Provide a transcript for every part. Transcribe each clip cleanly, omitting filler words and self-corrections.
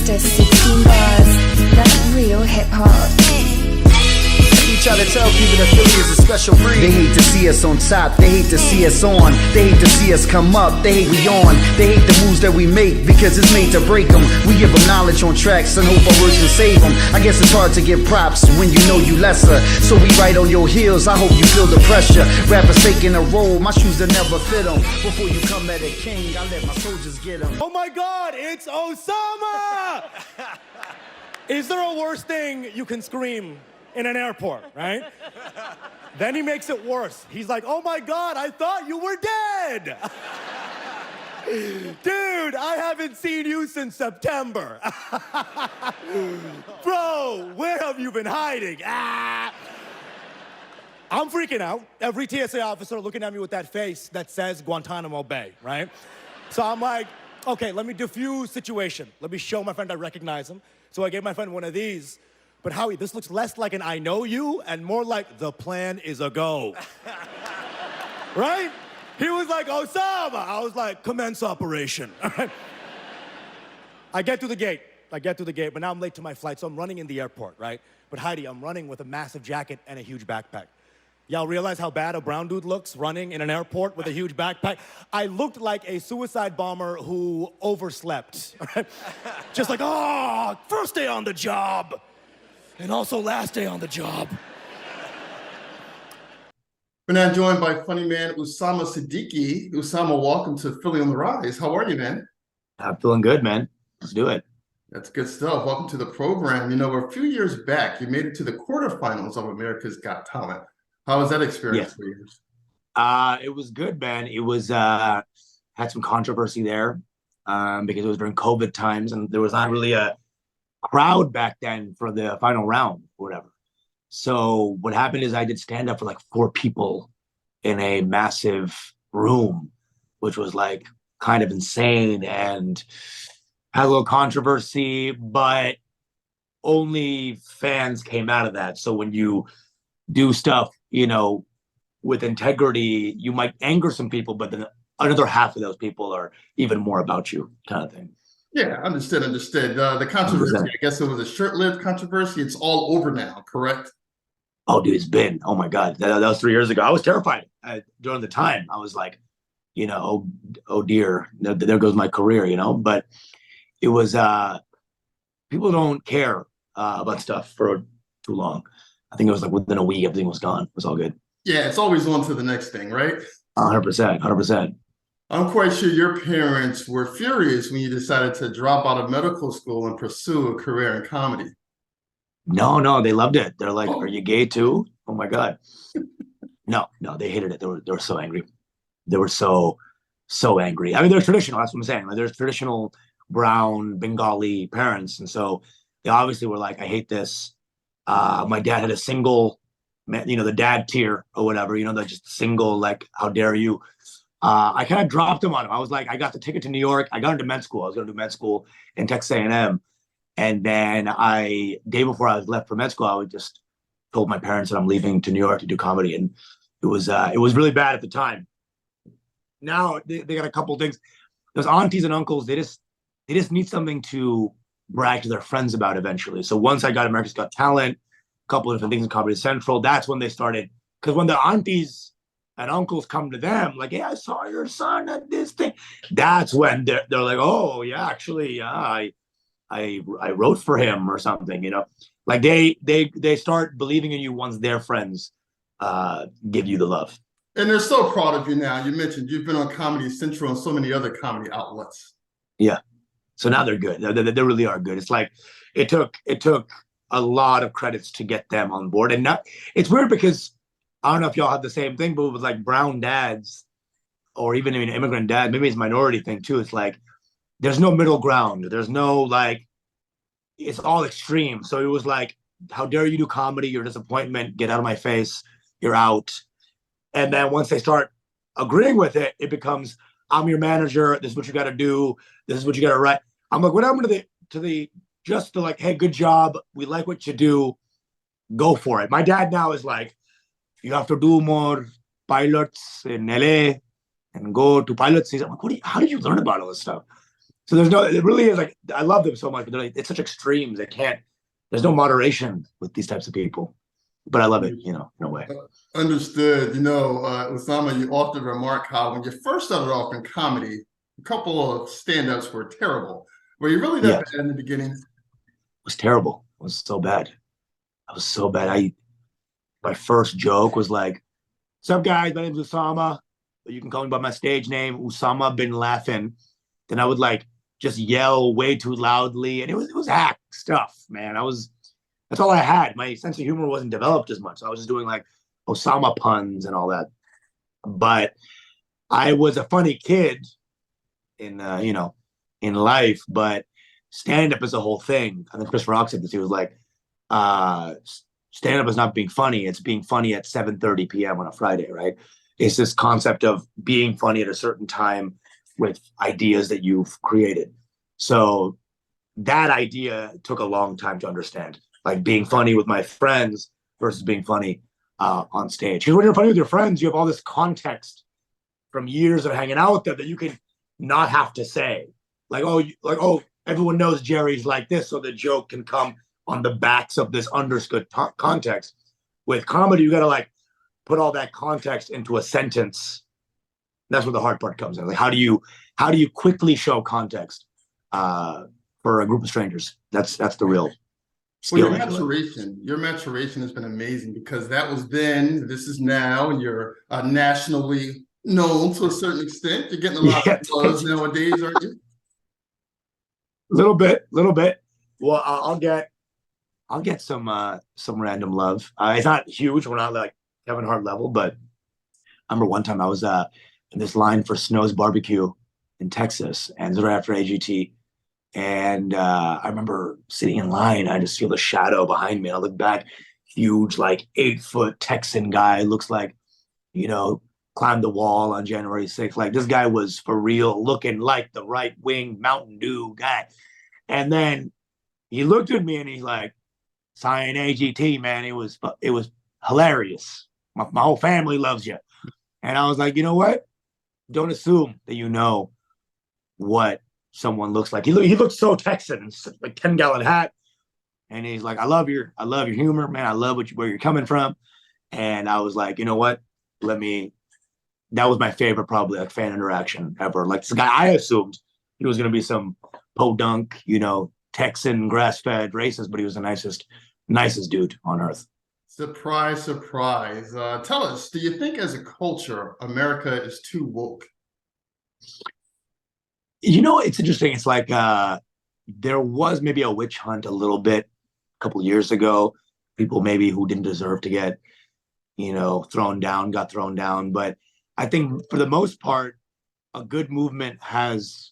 Mr. 16 bars. That's real hip hop. We try to tell people that Philly is a special breed. They hate to see us on top, they hate to see us on. They hate to see us come up, they hate we on. They hate the moves that we make because it's made to break them. We give them knowledge on tracks and hope our words can save them. I guess it's hard to give props when you know you lesser. So we right on your heels, I hope you feel the pressure. Rappers taking a roll, my shoes that never fit them. Before you come at a king, I let my soldiers get them. Oh my God, it's Usama! Is there a worse thing you can scream in an airport, right? Then he makes it worse. He's like, oh my God, I thought you were dead. Dude, I haven't seen you since September. Bro, where have you been hiding? I'm freaking out. Every TSA officer looking at me with that face that says Guantanamo Bay, right? So I'm like, okay, let me diffuse situation. Let me show my friend I recognize him. So I gave my friend one of these. But Howie, this looks less like an I know you and more like the plan is a go. Right? He was like, Osama. I was like, commence operation. I get through the gate, but now I'm late to my flight, so I'm running in the airport, right? But Heidi, I'm running with a massive jacket and a huge backpack. Y'all realize how bad a brown dude looks running in an airport with a huge backpack? I looked like a suicide bomber who overslept. Right? Just like, oh, first day on the job. And also last day on the job. We're now joined by funny man Usama Siddiquee. Usama, welcome to Philly on the Rise. How are you, man? I'm feeling good, man. Let's do it. That's good stuff. Welcome to the program. You know, a few years back, you made it to the quarterfinals of America's Got Talent. How was that experience for you? It was good, man. It was had some controversy there because it was during COVID times and there was not really a crowd back then for the final round or whatever. So what happened is I did stand up for like 4 people in a massive room, which was like kind of insane and had a little controversy, but only fans came out of that. So when you do stuff, you know, with integrity, you might anger some people, but then another half of those people are even more about you, kind of thing. Yeah, understood. The controversy, I guess it was a short-lived controversy. It's all over now, correct? Oh, dude, it's been, oh my God. That was 3 years ago. I was terrified during the time. I was like, you know, oh dear, there goes my career, you know? But it was, people don't care about stuff for too long. I think it was like within a week, everything was gone. It was all good. Yeah, it's always on to the next thing, right? 100%, 100%. I'm quite sure your parents were furious when you decided to drop out of medical school and pursue a career in comedy. No, they loved it. They're like, are you gay too? Oh my God. No, they hated it. They were so angry. They were so angry. I mean, they're traditional, that's what I'm saying. Like, there's traditional brown Bengali parents. And so they obviously were like, I hate this. My dad had a single, you know, the dad tier or whatever, you know, the just single, like, how dare you? I kind of dropped him on him. I was like, I got the ticket to New York. I got into med school. I was going to do med school in Texas A&M. And then day before I was left for med school, I just told my parents that I'm leaving to New York to do comedy. And it was really bad at the time. Now they got a couple things. Those aunties and uncles, they just need something to brag to their friends about eventually. So once I got America's Got Talent, a couple of different things in Comedy Central, that's when they started. Because when the aunties and uncles come to them like, hey, I saw your son at this thing, that's when they're like, oh yeah, actually, I wrote for him or something, you know. Like they start believing in you once their friends give you the love. And they're so proud of you now. You mentioned you've been on Comedy Central and so many other comedy outlets. Yeah. So now they're good. They really are good. It's like it took a lot of credits to get them on board. And now it's weird because I don't know if y'all have the same thing, but with like brown dads or even an immigrant dad, maybe it's a minority thing too. It's like there's no middle ground. There's no like, it's all extreme. So it was like, how dare you do comedy? Your disappointment, get out of my face. You're out. And then once they start agreeing with it, it becomes, I'm your manager. This is what you got to do. This is what you got to write. I'm like, what happened to the like, hey, good job. We like what you do. Go for it. My dad now is like, you have to do more pilots in LA and go to pilot season. I'm like, how did you learn about all this stuff? So there's no, it really is like, I love them so much, but like, it's such extremes. There's no moderation with these types of people. But I love it, in a way. Understood. Usama, you often remark how when you first started off in comedy, a couple of stand-ups were terrible. Were you really that bad in the beginning? It was terrible. It was so bad. I was so bad. My first joke was like, "What's up, guys? My name's Usama. But you can call me by my stage name, Usama bin Laughing." Then I would like just yell way too loudly, and it was hack stuff, man. That's all I had. My sense of humor wasn't developed as much. So I was just doing like Osama puns and all that. But I was a funny kid in in life, but stand-up is a whole thing. I think Chris Rock said this. He was like, stand-up is not being funny, it's being funny at 7:30 p.m. on a Friday, right? It's this concept of being funny at a certain time with ideas that you've created. So that idea took a long time to understand, like being funny with my friends versus being funny on stage. Because when you're funny with your friends, you have all this context from years of hanging out with them that you can not have to say. Like, oh, everyone knows Jerry's like this, so the joke can come on the backs of this understood context. With comedy, you got to like put all that context into a sentence. That's where the hard part comes in. Like, how do you quickly show context for a group of strangers? That's the real skill. Well, your maturation has been amazing, because that was then, this is now, and you're nationally known to a certain extent. You're getting a lot of buzz nowadays, aren't you? Little bit. Well, I'll get some random love. It's not huge. We're not like Kevin Hart level, but I remember one time I was in this line for Snow's Barbecue in Texas, and it was right after AGT. And I remember sitting in line. I just feel the shadow behind me. I look back, huge, like 8-foot Texan guy, looks like, climbed the wall on January 6th. Like, this guy was for real, looking like the right wing Mountain Dew guy. And then he looked at me and he's like, "Sign AGT, man. It was hilarious. My whole family loves you." And I was like, you know what? Don't assume that you know what someone looks like. He looked so Texan, like 10-gallon hat. And he's like, I love your humor, man. I love where you're coming from. And I was like, you know what? That was my favorite, probably, like, fan interaction ever. Like, this guy, I assumed he was going to be some podunk, Texan, grass-fed racist, but he was the nicest dude on earth. Surprise, surprise. Tell us, do you think as a culture, America is too woke? It's interesting. It's like there was maybe a witch hunt a little bit a couple of years ago. People maybe who didn't deserve to get, thrown down, got thrown down. But I think for the most part, a good movement has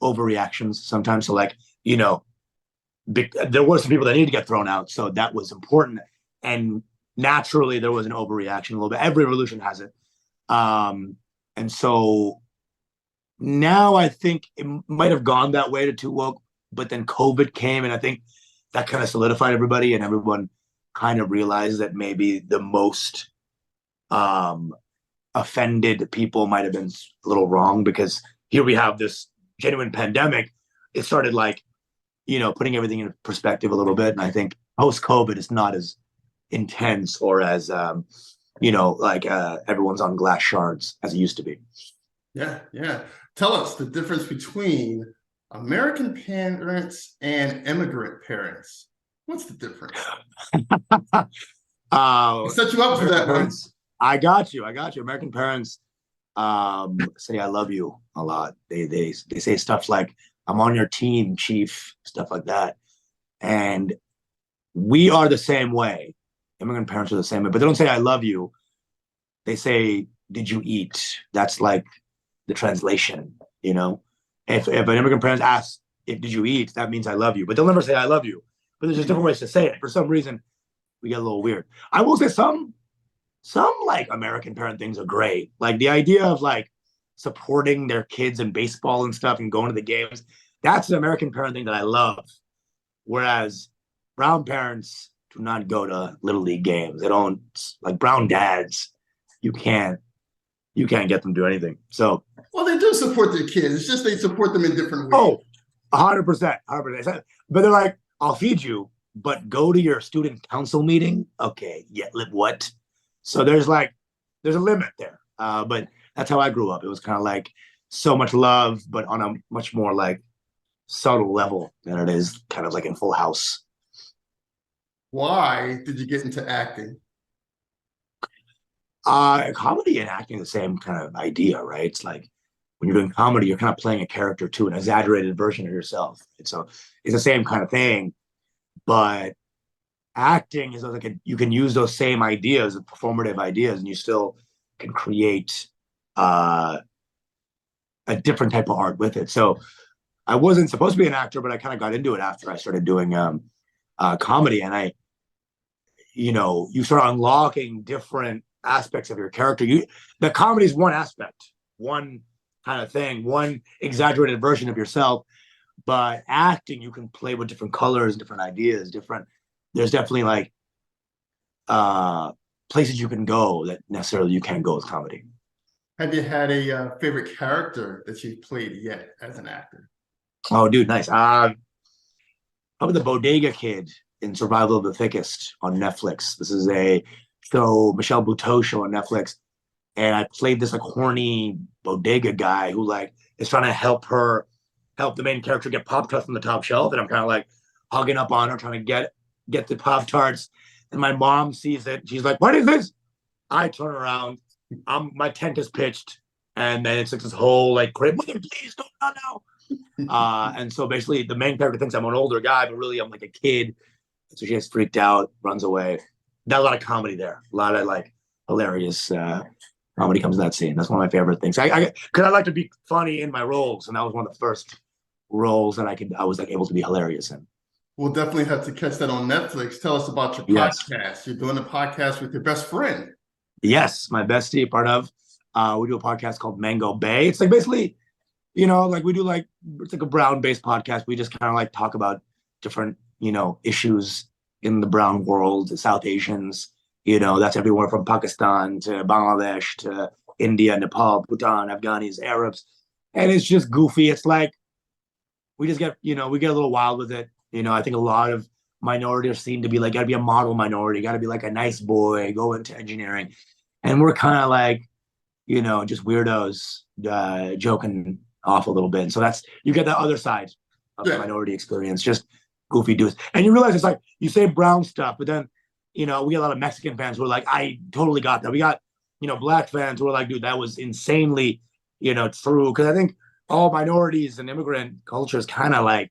overreactions sometimes. So like, there were some people that needed to get thrown out. So that was important. And naturally, there was an overreaction a little bit. Every revolution has it. And so now I think it might have gone that way to too woke, but then COVID came, and I think that kind of solidified everybody, and everyone kind of realized that maybe the most offended people might have been a little wrong, because here we have this genuine pandemic. It started like, putting everything in perspective a little bit. And I think post-COVID is not as intense or as, everyone's on glass shards as it used to be. Yeah. Tell us the difference between American parents and immigrant parents. What's the difference? I'll set you up for that one. I got you. American parents say "I love you" a lot. They say stuff like, "I'm on your team, chief," stuff like that. And we are the same way. Immigrant parents are the same way, but they don't say "I love you." They say, "Did you eat?" That's like the translation. If an immigrant parent asks, "Did you eat?" that means "I love you," but they'll never say "I love you." But there's just different ways to say it. For some reason, we get a little weird. I will say some like American parent things are great. Like the idea of like supporting their kids in baseball and stuff and going to the games. That's an American parent thing that I love. Whereas brown parents do not go to little league games. They don't, like, brown dads. You can't get them to do anything. So, well, they do support their kids. It's just they support them in different ways. Oh, 100%, 100%. But they're like, I'll feed you, but go to your student council meeting. Okay, yeah, what? So there's a limit there. But that's how I grew up. It was kind of like so much love, but on a much more like subtle level than it is kind of like in Full House. Why did you get into acting? Comedy and acting the same kind of idea, right? It's like when you're doing comedy, you're kind of playing a character too, an exaggerated version of yourself. And so it's the same kind of thing, but acting is like you can use those same ideas, the performative ideas, and you still can create a different type of art with it. So I wasn't supposed to be an actor, but I kind of got into it after I started doing comedy, and you start unlocking different aspects of your character. The comedy is one aspect, one kind of thing, one exaggerated version of yourself. But acting, you can play with different colors, different ideas, there's definitely like places you can go that necessarily you can't go with comedy. Have you had a favorite character that you've played yet as an actor? Oh, dude, nice. Probably the Bodega Kid in Survival of the Thickest on Netflix. This is a show, Michelle Buteau show on Netflix. And I played this like horny bodega guy who like is trying to help the main character get Pop-Tarts from the top shelf. And I'm kind of like hugging up on her, trying to get the Pop-Tarts. And my mom sees it. She's like, what is this? I turn around. My tent is pitched. And then it's like this whole like, mother, please don't now. And so basically the main character thinks I'm an older guy, but really I'm like a kid. So she gets freaked out, runs away. Got a lot of comedy there. A lot of like hilarious comedy comes in that scene. That's one of my favorite things. Because I like to be funny in my roles, and that was one of the first roles that I was like able to be hilarious in. We'll definitely have to catch that on Netflix. Tell us about your podcast. Yes. You're doing a podcast with your best friend. Yes, my bestie, part of. We do a podcast called Mango Bay. It's like basically, like we do like, it's like a brown-based podcast. We just kind of like talk about different, issues in the brown world, the South Asians. That's everywhere from Pakistan to Bangladesh to India, Nepal, Bhutan, Afghanis, Arabs. And it's just goofy. It's like, we just get, we get a little wild with it. I think a lot of minorities seem to be like, gotta be a model minority, gotta be like a nice boy, go into engineering. And we're kind of like, just weirdos joking off a little bit. And so you get that other side of the minority experience, just goofy dudes. And you realize it's like, you say brown stuff, but then, we get a lot of Mexican fans who are like, I totally got that. We got, black fans who are like, dude, that was insanely, true. Because I think all minorities and immigrant cultures kind of like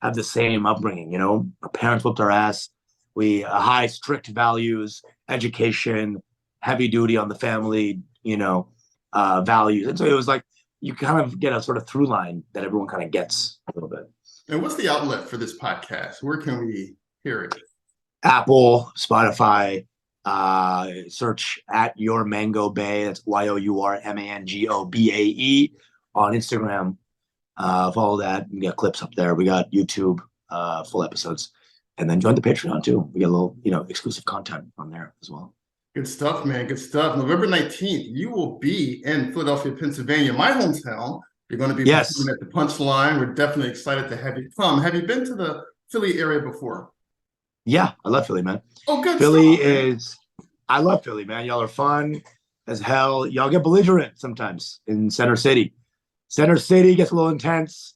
have the same upbringing, our parents whipped our ass. We high, strict values, education, heavy duty on the family, values. And so it was like, you kind of get a sort of through line that everyone kind of gets a little bit. And what's the outlet for this podcast? Where can we hear it? Apple, Spotify, search at Your Mango Bay. That's YOURMANGOBAE on Instagram. Follow that. We got clips up there. We got YouTube full episodes. And then join the Patreon too. We get a little, exclusive content on there as well. Good stuff, man. Good stuff. November 19th, you will be in Philadelphia, Pennsylvania, my hometown. You're going to be performing at the Punchline. We're definitely excited to have you come. Have you been to the Philly area before? Yeah, I love Philly, man. Oh, good. I love Philly, man. Y'all are fun as hell. Y'all get belligerent sometimes in Center City. Center City gets a little intense.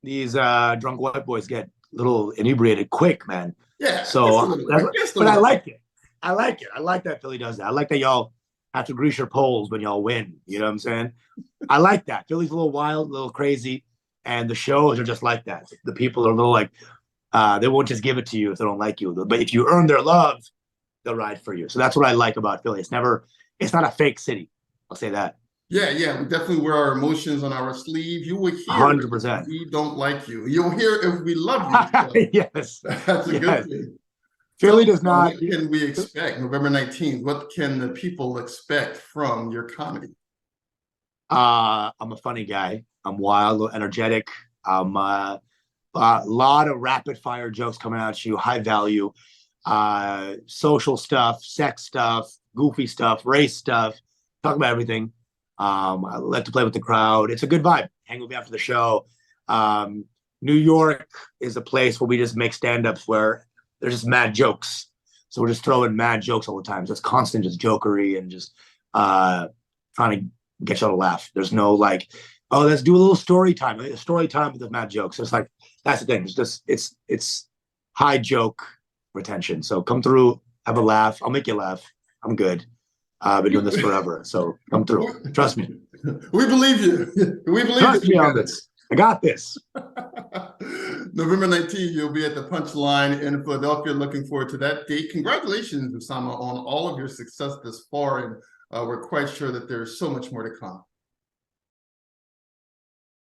These drunk white boys get a little inebriated quick, man. Yeah. So, but I like it. I like it. I like that Philly does that. I like that y'all have to grease your poles when y'all win. You know what I'm saying? I like that. Philly's a little wild, a little crazy, and the shows are just like that. The people are a little like, they won't just give it to you if they don't like you. But if you earn their love, they'll ride for you. So that's what I like about Philly. It's not a fake city. I'll say that. Yeah. We definitely wear our emotions on our sleeve. You will hear 100%. If we don't like you. You'll hear if we love you. So Yes. That's a good thing. Philly does not. What can we expect November 19th? What can the people expect from your comedy? I'm a funny guy. I'm wild, energetic. I'm a lot of rapid fire jokes coming at you, high value, social stuff, sex stuff, goofy stuff, race stuff, talk about everything. I like to play with the crowd. It's a good vibe. Hang with me after the show. New York is a place where we just make stand-ups where there's just mad jokes. So we're just throwing mad jokes all the time. So it's constant just jokery and just trying to get y'all to laugh. There's no like, oh, let's do a little story time. A story time with the mad jokes. So it's like, that's the thing. It's just, it's high joke retention. So come through, have a laugh. I'll make you laugh. I'm good. I've been doing this forever. So come through. Trust me. We believe you. We believe Trust me on this. I got this. November 19th, you'll be at the Punchline in Philadelphia. Looking forward to that date. Congratulations, Usama, on all of your success this far. And we're quite sure that there's so much more to come.